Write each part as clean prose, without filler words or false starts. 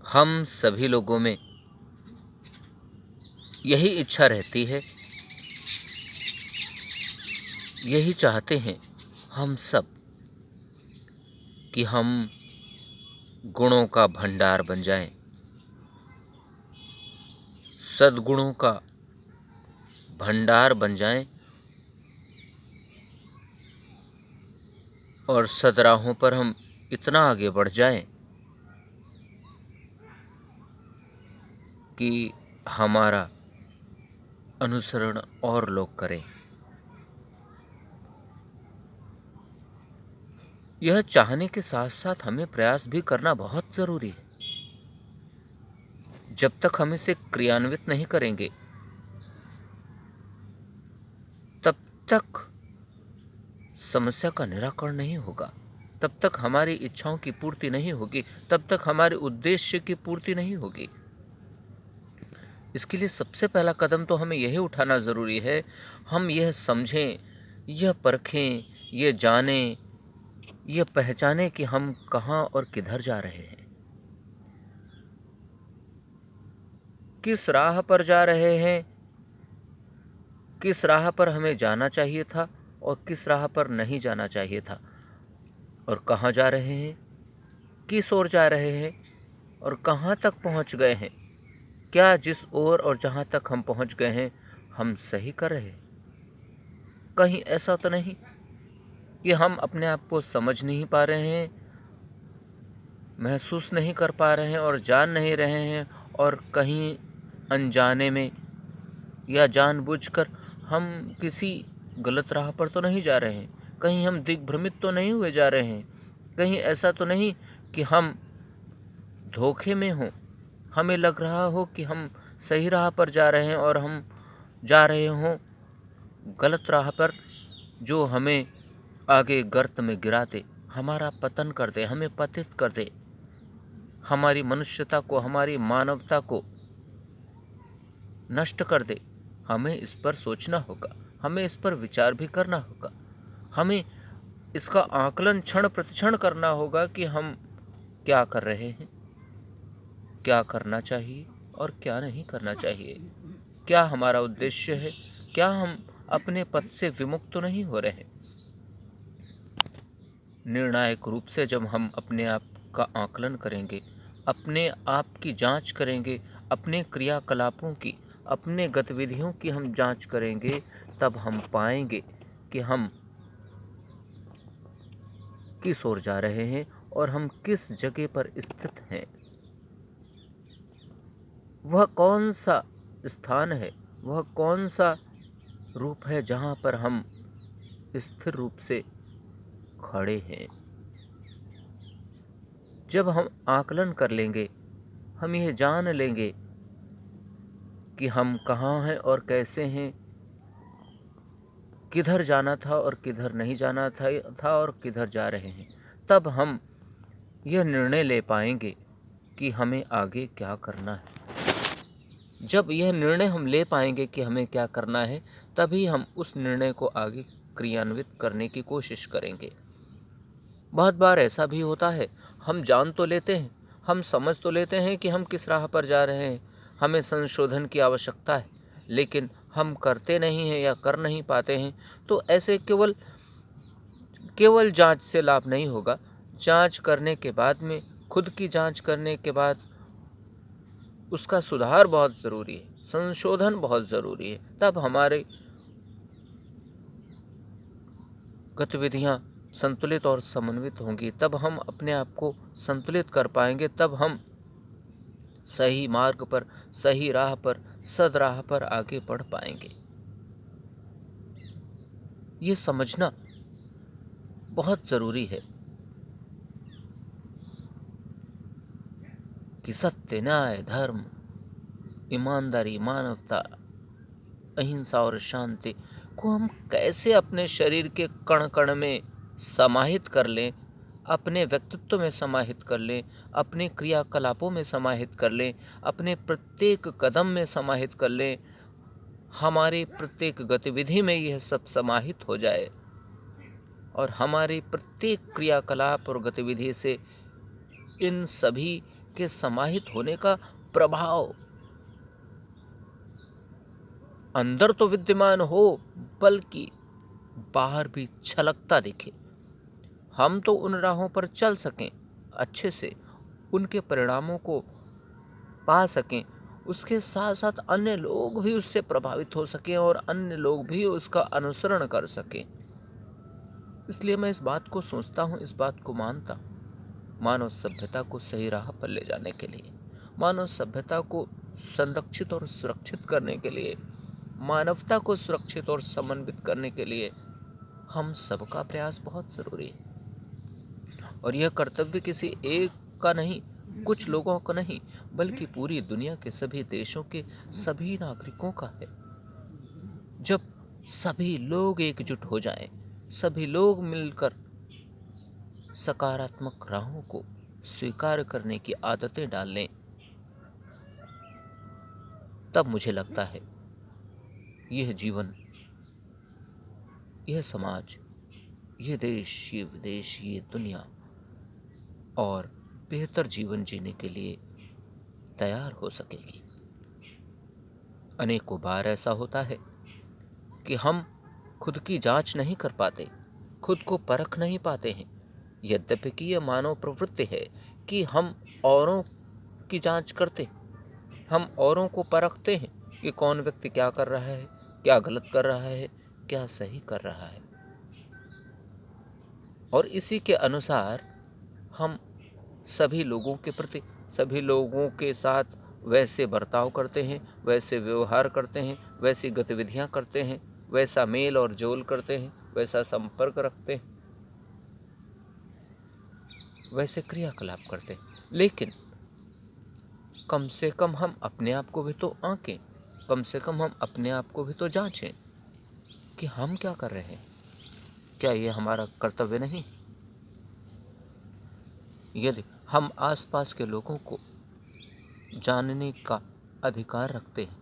हम सभी लोगों में यही इच्छा रहती है, यही चाहते हैं हम सब कि हम गुणों का भंडार बन जाएं, सद्गुणों का भंडार बन जाएं और सद्राहों पर हम इतना आगे बढ़ जाएं कि हमारा अनुसरण और लोग करें। यह चाहने के साथ साथ हमें प्रयास भी करना बहुत जरूरी है। जब तक हम इसे क्रियान्वित नहीं करेंगे तब तक समस्या का निराकरण नहीं होगा, तब तक हमारी इच्छाओं की पूर्ति नहीं होगी, तब तक हमारे उद्देश्य की पूर्ति नहीं होगी। इसके लिए सबसे पहला कदम तो हमें यही उठाना ज़रूरी है, हम यह समझें, यह परखें, यह जानें, यह पहचानें कि हम कहाँ और किधर जा रहे हैं, किस राह पर जा रहे हैं, किस राह पर हमें जाना चाहिए था और किस राह पर नहीं जाना चाहिए था, और कहाँ जा रहे हैं, किस ओर जा रहे हैं और कहाँ तक पहुँच गए हैं। क्या जिस ओर और जहाँ तक हम पहुँच गए हैं हम सही कर रहे हैं? कहीं ऐसा तो नहीं कि हम अपने आप को समझ नहीं पा रहे हैं, महसूस नहीं कर पा रहे हैं और जान नहीं रहे हैं, और कहीं अनजाने में या जानबूझकर हम किसी गलत राह पर तो नहीं जा रहे हैं, कहीं हम दिग्भ्रमित तो नहीं हुए जा रहे हैं, कहीं ऐसा तो नहीं कि हम धोखे में हों, हमें लग रहा हो कि हम सही राह पर जा रहे हैं और हम जा रहे हों गलत राह पर, जो हमें आगे गर्त में गिरा दे, हमारा पतन कर दे, हमें पतित कर दे, हमारी मनुष्यता को, हमारी मानवता को नष्ट कर दे। हमें इस पर सोचना होगा, हमें इस पर विचार भी करना होगा, हमें इसका आकलन क्षण प्रतिक्षण करना होगा कि हम क्या कर रहे हैं, क्या करना चाहिए और क्या नहीं करना चाहिए, क्या हमारा उद्देश्य है, क्या हम अपने पथ से विमुक्त तो नहीं हो रहे। निर्णायक रूप से जब हम अपने आप का आकलन करेंगे, अपने आप की जांच करेंगे, अपने क्रियाकलापों की, अपने गतिविधियों की हम जांच करेंगे, तब हम पाएंगे कि हम किस ओर जा रहे हैं और हम किस जगह पर स्थित हैं। वह कौन सा स्थान है, वह कौन सा रूप है जहाँ पर हम स्थिर रूप से खड़े हैं। जब हम आकलन कर लेंगे, हम यह जान लेंगे कि हम कहाँ हैं और कैसे हैं, किधर जाना था और किधर नहीं जाना था और किधर जा रहे हैं, तब हम यह निर्णय ले पाएंगे कि हमें आगे क्या करना है। जब यह निर्णय हम ले पाएंगे कि हमें क्या करना है, तभी हम उस निर्णय को आगे क्रियान्वित करने की कोशिश करेंगे। बहुत बार ऐसा भी होता है, हम जान तो लेते हैं, हम समझ तो लेते हैं कि हम किस राह पर जा रहे हैं, हमें संशोधन की आवश्यकता है, लेकिन हम करते नहीं हैं या कर नहीं पाते हैं। तो ऐसे केवल जांच से लाभ नहीं होगा। जांच करने के बाद में, खुद की जांच करने के बाद उसका सुधार बहुत ज़रूरी है, संशोधन बहुत ज़रूरी है। तब हमारे गतिविधियाँ संतुलित और समन्वित होंगी, तब हम अपने आप को संतुलित कर पाएंगे, तब हम सही मार्ग पर, सही राह पर, सद राह पर आगे बढ़ पाएंगे। ये समझना बहुत ज़रूरी है कि सत्य, न्याय, धर्म, ईमानदारी, मानवता, अहिंसा और शांति को हम कैसे अपने शरीर के कण कण में समाहित कर लें, अपने व्यक्तित्व में समाहित कर लें, अपने क्रियाकलापों में समाहित कर लें, अपने प्रत्येक कदम में समाहित कर लें, हमारी प्रत्येक गतिविधि में यह सब समाहित हो जाए और हमारी प्रत्येक क्रियाकलाप और गतिविधि से इन सभी के समाहित होने का प्रभाव अंदर तो विद्यमान हो, बल्कि बाहर भी छलकता दिखे। हम तो उन राहों पर चल सकें, अच्छे से उनके परिणामों को पा सकें, उसके साथ साथ अन्य लोग भी उससे प्रभावित हो सकें और अन्य लोग भी उसका अनुसरण कर सकें। इसलिए मैं इस बात को सोचता हूँ, इस बात को मानता हूँ। मानव सभ्यता को सही राह पर ले जाने के लिए, मानव सभ्यता को संरक्षित और सुरक्षित करने के लिए, मानवता को सुरक्षित और समन्वित करने के लिए हम सबका प्रयास बहुत ज़रूरी है। और यह कर्तव्य किसी एक का नहीं, कुछ लोगों का नहीं, बल्कि पूरी दुनिया के सभी देशों के सभी नागरिकों का है। जब सभी लोग एकजुट हो जाएं, सभी लोग मिलकर सकारात्मक राहों को स्वीकार करने की आदतें डाल लें, तब मुझे लगता है यह जीवन, यह समाज, यह देश, ये विदेश, ये दुनिया और बेहतर जीवन जीने के लिए तैयार हो सकेगी। अनेकों बार ऐसा होता है कि हम खुद की जांच नहीं कर पाते, खुद को परख नहीं पाते हैं। यद्यपि कि यह मानव प्रवृत्ति है कि हम औरों की जांच करते, हम औरों को परखते हैं कि कौन व्यक्ति क्या कर रहा है, क्या गलत कर रहा है, क्या सही कर रहा है, और इसी के अनुसार हम सभी लोगों के प्रति, सभी लोगों के साथ वैसे बर्ताव करते हैं, वैसे व्यवहार करते हैं, वैसी गतिविधियां करते हैं, वैसा मेल और जोल करते हैं, वैसा संपर्क रखते हैं, वैसे क्रियाकलाप करते हैं। लेकिन कम से कम हम अपने आप को भी तो आंकें, कम से कम हम अपने आप को भी तो जांचें कि हम क्या कर रहे हैं। क्या ये हमारा कर्तव्य नहीं? यदि हम आसपास के लोगों को जानने का अधिकार रखते हैं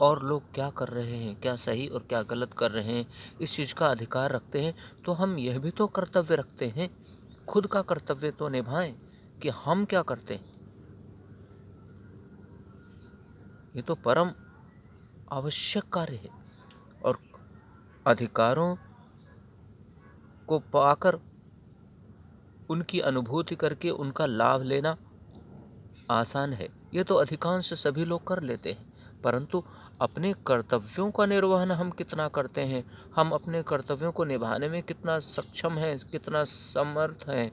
और लोग क्या कर रहे हैं, क्या सही और क्या गलत कर रहे हैं, इस चीज़ का अधिकार रखते हैं, तो हम यह भी तो कर्तव्य रखते हैं, खुद का कर्तव्य तो निभाएं कि हम क्या करते हैं। ये तो परम आवश्यक कार्य है। और अधिकारों को पाकर उनकी अनुभूति करके उनका लाभ लेना आसान है, ये तो अधिकांश सभी लोग कर लेते हैं। परंतु अपने कर्तव्यों का निर्वहन हम कितना करते हैं, हम अपने कर्तव्यों को निभाने में कितना सक्षम हैं, कितना समर्थ हैं,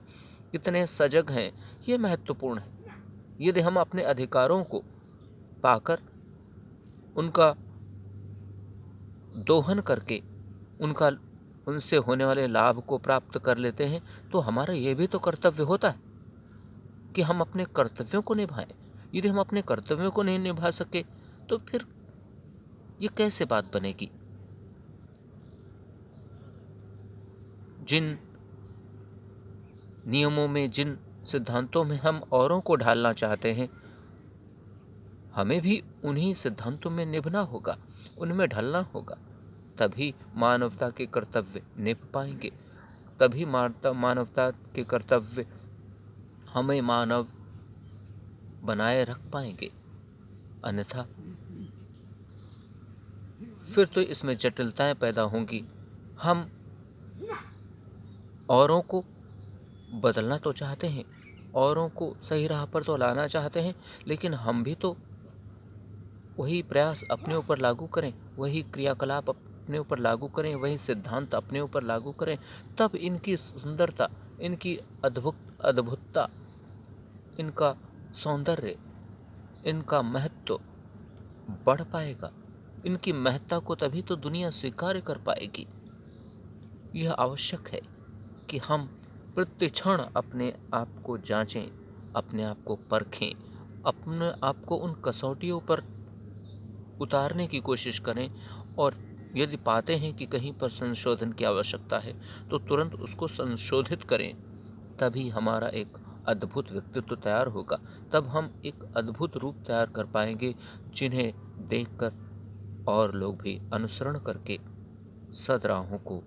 कितने सजग हैं, ये महत्वपूर्ण है। यदि हम अपने अधिकारों को पाकर उनका दोहन करके उनका उनसे होने वाले लाभ को प्राप्त कर लेते हैं, तो हमारा ये भी तो कर्तव्य होता है कि हम अपने कर्तव्यों को निभाएं। यदि हम अपने कर्तव्यों को नहीं निभा सके तो फिर ये कैसे बात बनेगी। जिन नियमों में, जिन सिद्धांतों में हम औरों को ढालना चाहते हैं, हमें भी उन्हीं सिद्धांतों में निभना होगा, उनमें ढलना होगा। तभी मानवता के कर्तव्य निभ पाएंगे, तभी मानवता के कर्तव्य हमें मानव बनाए रख पाएंगे। अन्यथा फिर तो इसमें जटिलताएं पैदा होंगी। हम औरों को बदलना तो चाहते हैं, औरों को सही राह पर तो लाना चाहते हैं, लेकिन हम भी तो वही प्रयास अपने ऊपर लागू करें, वही क्रियाकलाप अपने ऊपर लागू करें, वही सिद्धांत अपने ऊपर लागू करें। तब इनकी सुंदरता, इनकी अद्भुतता, इनका सौंदर्य, इनका महत्व बढ़ पाएगा। इनकी महत्ता को तभी तो दुनिया स्वीकार कर पाएगी। यह आवश्यक है कि हम प्रतिक्षण अपने आप को जांचें, अपने आप को परखें, अपने आप को उन कसौटियों पर उतारने की कोशिश करें, और यदि पाते हैं कि कहीं पर संशोधन की आवश्यकता है तो तुरंत उसको संशोधित करें। तभी हमारा एक अद्भुत व्यक्तित्व तैयार होगा, तब हम एक अद्भुत रूप तैयार कर पाएंगे, जिन्हें देखकर और लोग भी अनुसरण करके सद्राहों को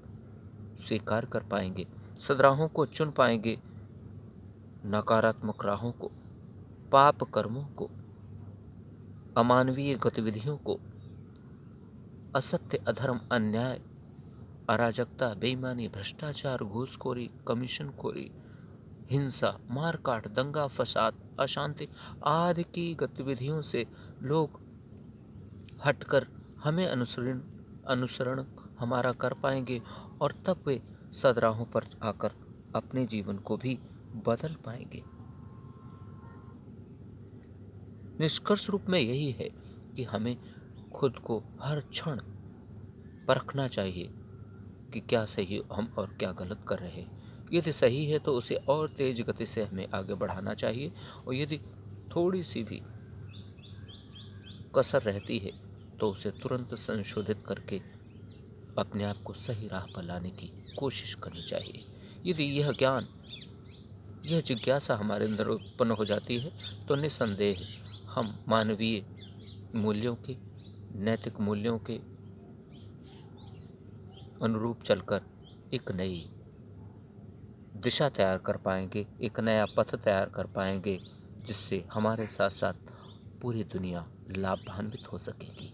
स्वीकार कर पाएंगे, सद्राहों को चुन पाएंगे, नकारात्मक राहों को, पाप कर्मों को, अमानवीय गतिविधियों को, असत्य, अधर्म, अन्याय, अराजकता, बेईमानी, भ्रष्टाचार, घूसखोरी, कमीशनखोरी, हिंसा, मारकाट, दंगा फसाद, अशांति आदि की गतिविधियों से लोग हटकर हमें अनुसरण अनुसरण हमारा कर पाएंगे और तब वे सदराहों पर आकर अपने जीवन को भी बदल पाएंगे। निष्कर्ष रूप में यही है कि हमें खुद को हर क्षण परखना चाहिए कि क्या सही हम और क्या गलत कर रहे हैं। यदि सही है तो उसे और तेज गति से हमें आगे बढ़ाना चाहिए, और यदि थोड़ी सी भी कसर रहती है तो उसे तुरंत संशोधित करके अपने आप को सही राह पर लाने की कोशिश करनी चाहिए। यदि यह ज्ञान, यह जिज्ञासा हमारे अंदर उत्पन्न हो जाती है तो निस्संदेह हम मानवीय मूल्यों के, नैतिक मूल्यों के अनुरूप चलकर एक नई दिशा तैयार कर पाएंगे, एक नया पथ तैयार कर पाएंगे, जिससे हमारे साथ साथ पूरी दुनिया लाभान्वित हो सकेगी।